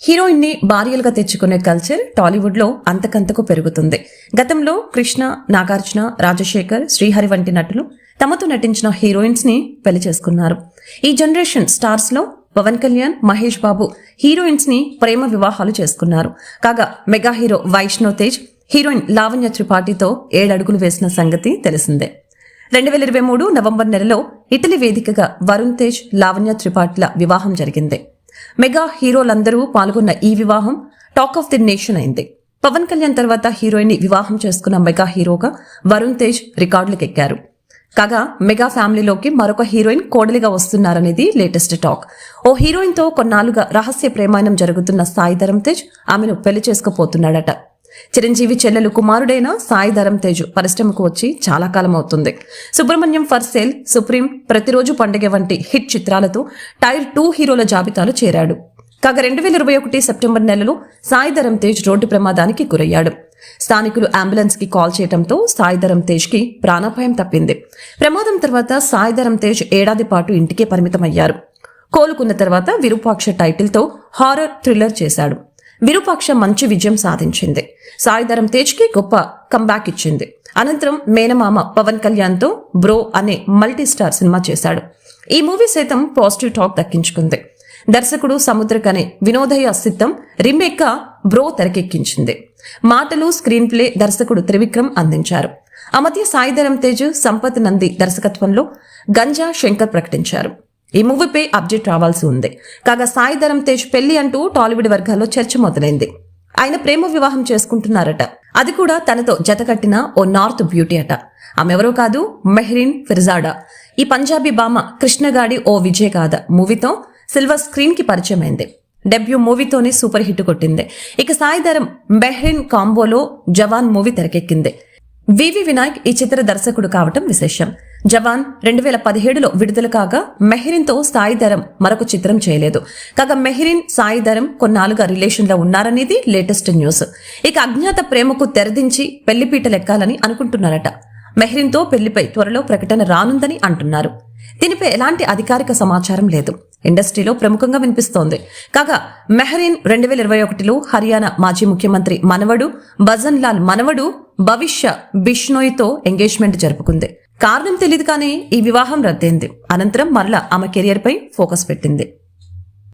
Heroine ని భార్యలుగా తెచ్చుకునే culture Tollywood లో అంతకంతకు పెరుగుతుంది. గతంలో కృష్ణ, నాగార్జున, రాజశేఖర్, శ్రీహరి వంటి నటులు తమతో నటించిన హీరోయిన్స్ ని పెళ్లి చేసుకున్నారు. ఈ జనరేషన్ స్టార్స్ లో పవన్ కళ్యాణ్, మహేష్ బాబు హీరోయిన్స్ ని ప్రేమ వివాహాలు చేసుకున్నారు. కాగా mega hero Vaishnav Tej heroine Lavanya త్రిపాఠితో 7 అడుగులు వేసిన సంగతి తెలిసిందే. 2023 నవంబర్ నెలలో ఇటలీ వేదికగా వరుణ్ తేజ్, లావణ్య త్రిపాఠిల వివాహం జరిగింది. మెగా హీరోలందరూ పాల్గొన్న ఈ వివాహం టాక్ ఆఫ్ ది నేషన్ అయింది. పవన్ కళ్యాణ్ తర్వాత హీరోయిన్ ని వివాహం చేసుకున్న మెగా హీరోగా వరుణ్ తేజ్ రికార్డులకెక్కారు. కాగా మెగా ఫ్యామిలీలోకి మరొక హీరోయిన్ కోడలిగా వస్తున్నారనేది లేటెస్ట్ టాక్. ఓ హీరోయిన్ తో కొన్నాళ్లుగా రహస్య ప్రేమాయణం జరుగుతున్న సాయి ధరమ్ తేజ్ ఆమెను పెళ్లి చేసుకోపోతున్నాడట. చిరంజీవి చెల్లెలు కుమారుడైన సాయి ధరమ్ తేజ్ పరిశ్రమకు వచ్చి చాలా కాలం అవుతుంది. సుబ్రహ్మణ్యం ఫర్ సేల్, సుప్రీం, ప్రతిరోజు పండుగ వంటి హిట్ చిత్రాలతో టైర్ 2 హీరోల జాబితాలో చేరాడు. కాగా 2021 సెప్టెంబర్ నెలలో సాయి ధరమ్ తేజ్ రోడ్డు ప్రమాదానికి గురయ్యాడు. స్థానికులు అంబులెన్స్ కి కాల్ చేయడంతో సాయి ధరమ్ తేజ్ కి ప్రాణాపాయం తప్పింది. ప్రమాదం తర్వాత సాయి ధరమ్ తేజ్ ఏడాది పాటు ఇంటికే పరిమితమయ్యారు. కోలుకున్న తర్వాత విరూపాక్ష టైటిల్ తో హారర్ థ్రిల్లర్ చేశాడు. విరూపాక్ష మంచి విజయం సాధించింది. సాయి ధరమ్ తేజ్ కి గొప్ప కంబ్యాక్ ఇచ్చింది. అనంతరం మేనమామ పవన్ కళ్యాణ్ తో బ్రో అనే మల్టీ స్టార్ సినిమా చేశాడు. ఈ మూవీ సైతం పాజిటివ్ టాక్ దక్కించుకుంది. దర్శకుడు సముద్రక్ అనే వినోదయ సిద్ధం రీమేక్ గా బ్రో తెరకెక్కించింది. మాటలు, స్క్రీన్ ప్లే దర్శకుడు త్రివిక్రమ్ అందించారు. ఆ మధ్య సాయి ధరమ్ తేజ్, సంపత్ నంది దర్శకత్వంలో గంజా శంకర్ ప్రకటించారు. ఈ మూవీపై అప్డేట్ రావాల్సి ఉంది. కాగా సాయి ధరమ్ తేజ్ పెళ్లి అంటూ టాలీవుడ్ వర్గాల్లో చర్చ మొదలైంది. ఆయన ప్రేమ వివాహం చేసుకుంటున్నారట. అది కూడా తనతో జతకట్టిన ఓ నార్త్ బ్యూటీ అట. ఆమెవరో కాదు, మెహ్రీన్ ఫిర్జాడా. ఈ పంజాబీ బామ కృష్ణగాడి ఓ విజయ్ గాథ మూవీతో సిల్వర్ స్క్రీన్ కి పరిచయమైంది. డెబ్యూ మూవీతోనే సూపర్ హిట్ కొట్టింది. ఇక సాయి ధరమ్ మెహ్రీన్ కాంబోలో జవాన్ మూవీ తెరకెక్కింది. వివి వినాయక్ ఈ చిత్ర దర్శకుడు కావటం విశేషం. జవాన్ 2017లో విడుదల కాగా మెహ్రీన్ తో సాయి ధరమ్ మరొక చిత్రం చేయలేదు. కాగా మెహ్రీన్, సాయి ధరమ్ కొన్నాళ్లుగా రిలేషన్ లో ఉన్నారనేది లేటెస్ట్ న్యూస్. ఇక అజ్ఞాత ప్రేమకు తెరదించి పెళ్లిపీటలెక్కాలని అనుకుంటున్నారట. మెహ్రీన్ తో పెళ్లిపై త్వరలో ప్రకటన రానుందని అంటున్నారు. దీనిపై ఎలాంటి అధికారిక సమాచారం లేదు. ఇండస్ట్రీలో ప్రముఖంగా వినిపిస్తోంది. కాగా మెహ్రీన్ 2021లో హర్యానా మాజీ ముఖ్యమంత్రి మనవడు భజన్ లాల్ మనవడు భవిష్య బిష్నోయ్ తో ఎంగేజ్మెంట్ జరుపుకుంది. కారణం తెలియదు కానీ ఈ వివాహం రద్దయింది. అనంతరం మరలా ఆమె కెరియర్ పై ఫోకస్ పెట్టింది.